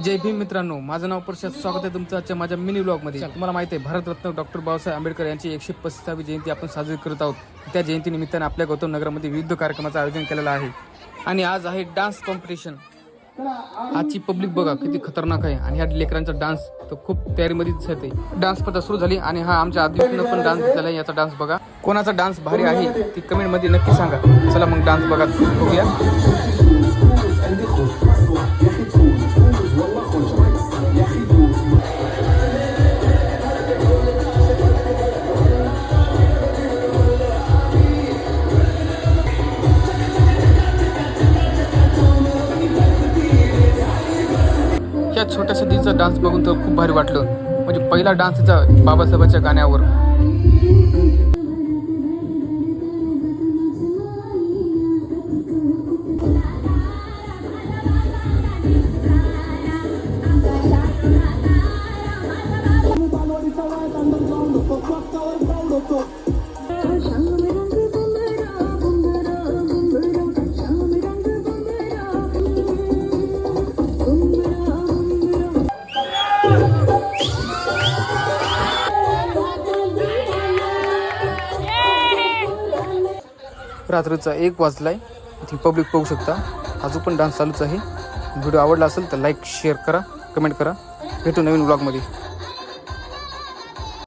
जय भीम मित्रांनो, माझं नाव प्रशांत. स्वागत आहे तुमचं आजच्या माझ्या मिनी व्लॉगमध्ये. तुम्हाला माहिती आहे, भारतरत्न डॉक्टर बाबासाहेब आंबेडकर यांची 135वी जयंती आपण साजरी करत आहोत. त्या जयंतीनिमित्ताने आपल्या गौतम नगरमध्ये विविध कार्यक्रमाचं आयोजन केलेलं आहे आणि आज आहे डान्स कॉम्पिटिशन. आजची पब्लिक बघा किती खतरनाक आहे आणि ह्या लेकरांचा डान्स तर खूप तयारीमध्ये दिसत आहे. डान्स स्पर्धा सुरू झाली आणि हा आमच्या आदिवासीनं पण डान्स घेतलेला आहे. याचा डान्स बघा. कोणाचा डान्स भारी आहे ती कमेंटमध्ये नक्की सांगा. चला मग डान्स बघूया. या छोट्याशा दिदीचा डान्स बघून तर खूप भारी वाटलं. म्हणजे पहिला डान्स तिचा बाबासाहेबांच्या गाण्यावर. रात्रीचा 1 वाजलाय. इथे पब्लिक पाहू शकता. अजून पण डान्स चालूच आहे. व्हिडिओ आवडला असेल तर लाईक शेअर करा, कमेंट करा. भेटू नवीन व्लॉगमध्ये.